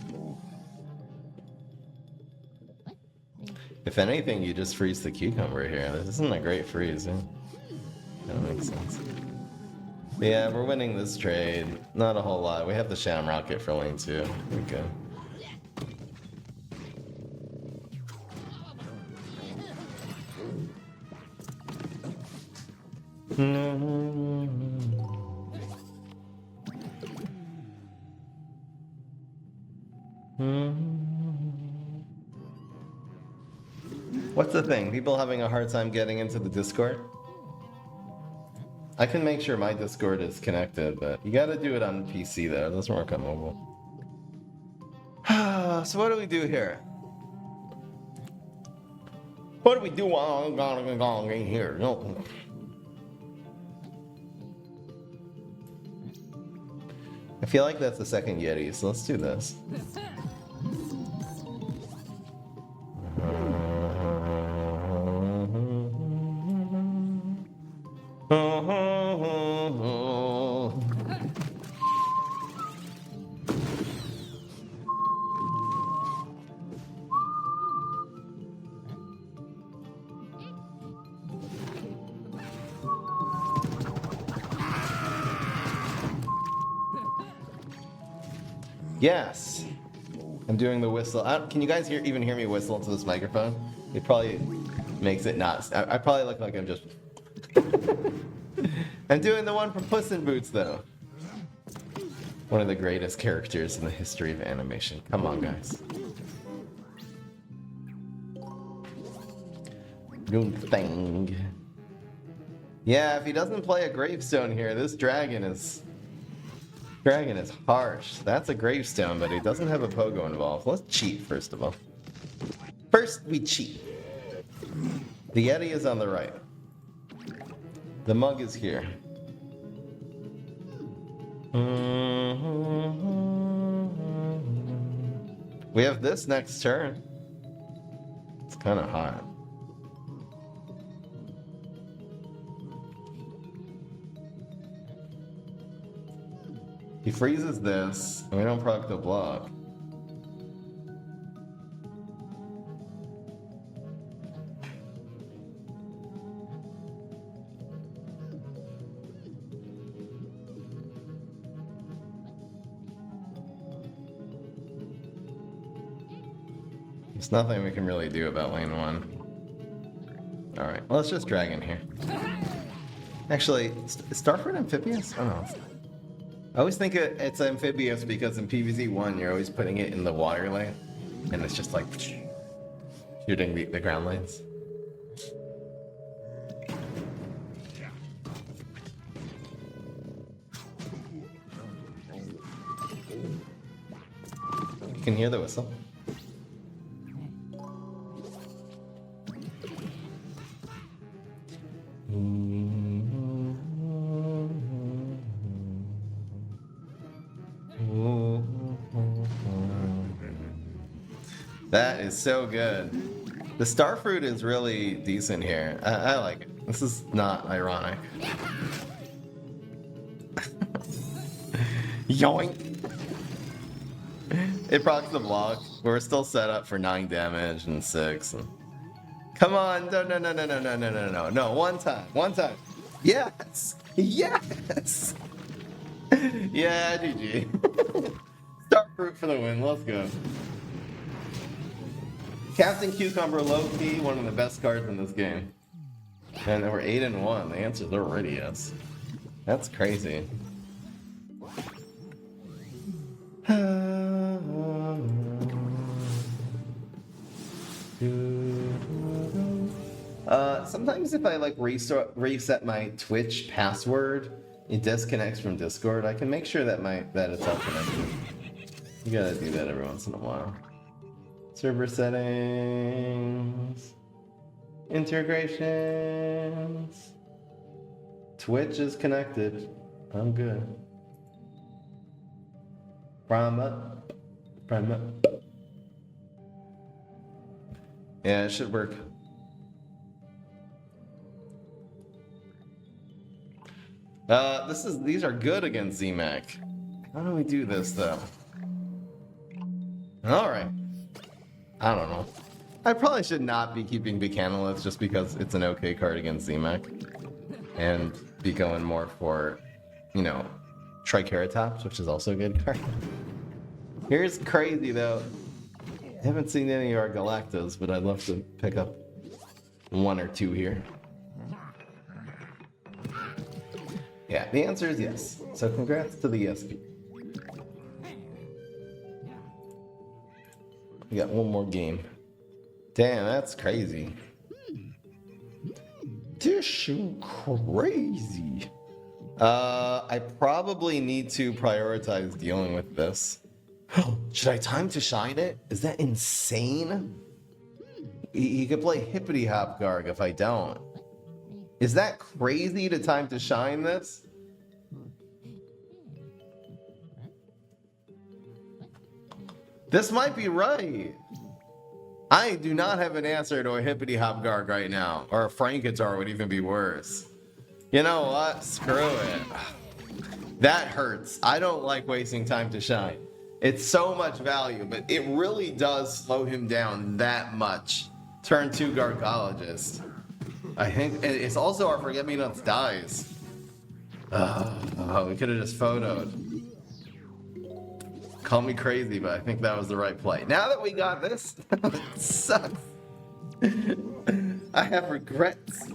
If anything, you just freeze the cucumber here. This isn't a great freeze. Eh? That makes sense. But yeah, we're winning this trade. Not a whole lot. We have the Shamrocket for lane 2. We're good. What's the thing? People having a hard time getting into the Discord? I can make sure my Discord is connected, but you gotta do it on PC though. It doesn't work on mobile. So what do we do here? What do we do while I'm going here? No. I feel like that's the second Yeti, so let's do this. Yes, I'm doing the whistle. Can you guys even hear me whistle into this microphone? It probably makes it not. I probably look like I'm just. I'm doing the one from Puss in Boots, though. One of the greatest characters in the history of animation. Come on, guys. Doing the thing. Yeah, if he doesn't play a gravestone here, this dragon is harsh. That's a gravestone, but he doesn't have a pogo involved. Let's cheat, first of all. First, we cheat. The Yeti is on the right. The mug is here. We have this next turn. It's kind of hot. He freezes this, and we don't proc the block. There's nothing we can really do about lane 1. Alright, well, let's just drag in here. Actually, is Starfruit amphibious? Oh no. I always think it's amphibious because in PvZ 1 you're always putting it in the water lane. And it's just like shooting the ground lanes. You can hear the whistle. That is so good. The Starfruit is really decent here. I like it. This is not ironic. Yoink! It procs the block. We're still set up for 9 damage and 6. Come on! No, one time. Yes! Yes! Yeah, GG. Starfruit for the win, let's go. Captain Cucumber low-key, one of the best cards in this game. And we're 8-1. The answer's already yes. That's crazy. Sometimes if I like reset my Twitch password, it disconnects from Discord. I can make sure that it's up connected. You gotta do that every once in a while. Server settings, integrations. Twitch is connected. I'm good. Prime up. Yeah, it should work. These are good against ZMAC. How do we do this though? Alright. I don't know. I probably should not be keeping Coffeecanolith just because it's an okay card against ZMAC. And be going more for, you know, Triceratops, which is also a good card. Here's crazy though. I haven't seen any of our Galactas, but I'd love to pick up 1 or 2 here. Yeah, the answer is yes. So congrats to the ESP. We got one more game. Damn, that's crazy. Tissue crazy. I probably need to prioritize dealing with this. Should I time to shine it? Is that insane? He could play Hippity Hop Garg if I don't. Is that crazy to time to shine this? This might be right. I do not have an answer to a Hippity Hop Garg right now. Or a Frankatar would even be worse. You know what? Screw it. That hurts. I don't like wasting time to shine. It's so much value, but it really does slow him down that much. Turn 2 Gargologist. I think it's also our Forget-Me-Nots dies. We could have just photoed. Call me crazy, but I think that was the right play. Now that we got this, it sucks. I have regrets.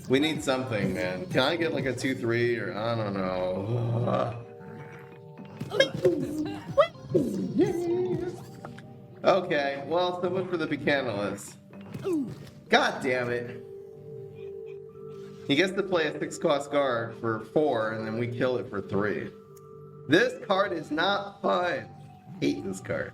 We need something, man. Can I get like a 2-3 or I don't know. Okay, well, so much for the Coffeecanolith. God damn it. He gets to play a 6-cost guard for 4, and then we kill it for 3. This card is not fun. Hate this card.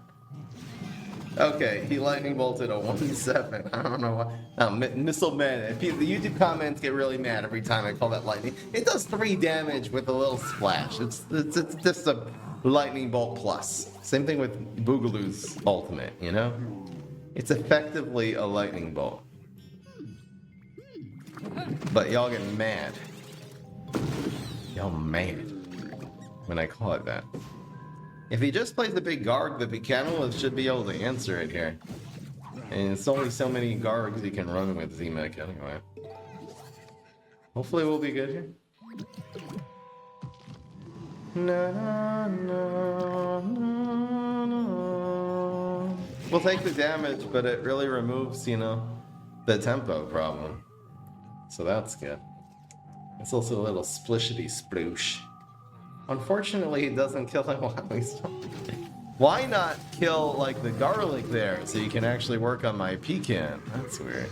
Okay, he lightning bolted a 1-7. I don't know why. Missile Man. The YouTube comments get really mad every time I call that lightning. It does 3 damage with a little splash. It's just a Lightning Bolt Plus. Same thing with Boogaloo's ultimate, you know? It's effectively a lightning bolt. But y'all get mad. Y'all mad when I call it that. If he just plays the big Garg, the Coffeecanolith should be able to answer it here. And it's only so many Gargs he can run with Z-Mech anyway. Hopefully we'll be good here. Na, na, na, na. We'll take the damage, but it really removes, you know, the tempo problem. So that's good. It's also a little splishity sploosh. Unfortunately, it doesn't kill him while he's... Why not kill, like, the garlic there so you can actually work on my pecan? That's weird.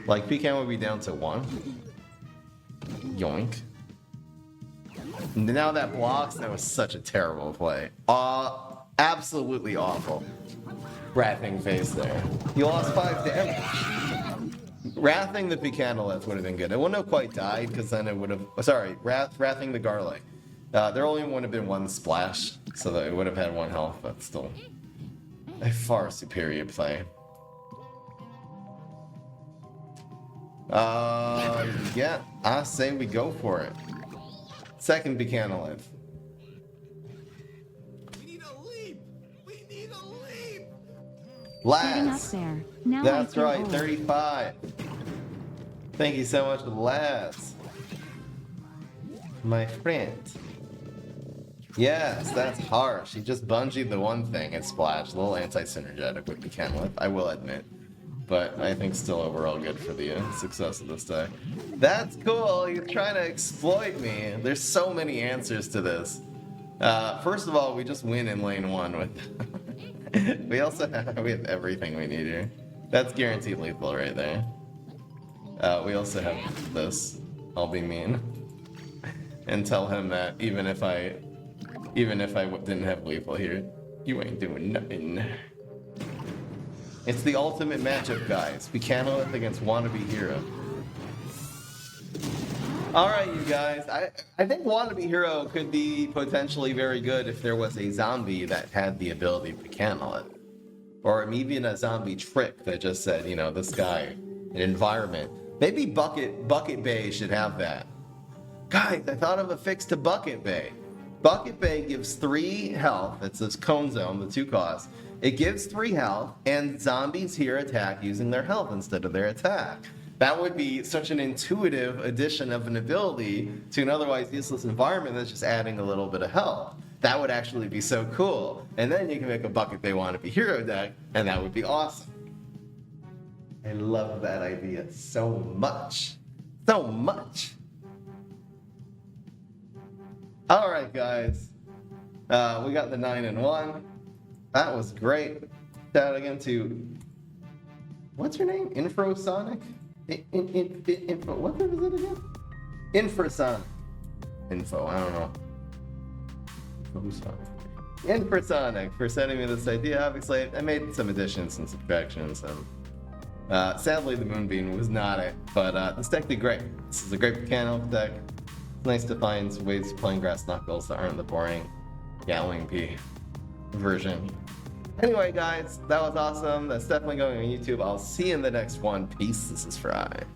Like, pecan would be down to 1. Yoink. Now that blocks, that was such a terrible play. Absolutely awful. Wrathing face there. You lost 5 damage. Wrathing the Coffeecanolith would have been good. It wouldn't have quite died, because then it would have... Sorry, Wrathing the garlic. There only would have been 1 splash, so that it would have had 1 health, but still a far superior play. Yeah, I say we go for it. Second Coffeecanolith.
We need a leap! We need a leap!
Getting up
Lads!
there. Now
That's
I feel
right,
old.
35. Thank you so much, lads. My friend. Yes, that's harsh. He just bungeed the one thing and splashed. A little anti-synergetic with Coffeecanolith, I will admit. But I think still overall good for the success of this day. That's cool. He's trying to exploit me. There's so many answers to this. First of all, we just win in lane 1 with... we have everything we need here. That's guaranteed lethal right there. We also have this. I'll be mean. And tell him that even if I didn't have lethal here, you ain't doing nothing. It's the ultimate matchup, guys. Coffeecanolith against Wannabe Hero. Alright, you guys. I think Wannabe Hero could be potentially very good if there was a zombie that had the ability to Coffeecanolith. Or maybe in a zombie trick that just said, you know, this guy, an environment. Maybe Bucket Bay should have that. Guys, I thought of a fix to Bucket Bay. Bucket Bay gives 3 health. It's this cone zone, the 2 costs. It gives 3 health, and zombies here attack using their health instead of their attack. That would be such an intuitive addition of an ability to an otherwise useless environment that's just adding a little bit of health. That would actually be so cool. And then you can make a Bucket Bay Wannabe Hero deck, and that would be awesome. I love that idea so much. So much. Alright, guys. We got the 9-1. That was great. Shout out again to... What's your name? Infrasonic? Info... What was it again? Infrasonic. Info, I don't know. Infrasonic for sending me this idea. Obviously, I made some additions and subtractions, and sadly the Moonbeam was not it, but this deck did great. This is a great Coffeecanolith deck. It's nice to find ways of playing Grass Knuckles that aren't the boring Gatling P version. Anyway, guys, that was awesome. That's definitely going on YouTube. I'll see you in the next one. Peace. This is Fry.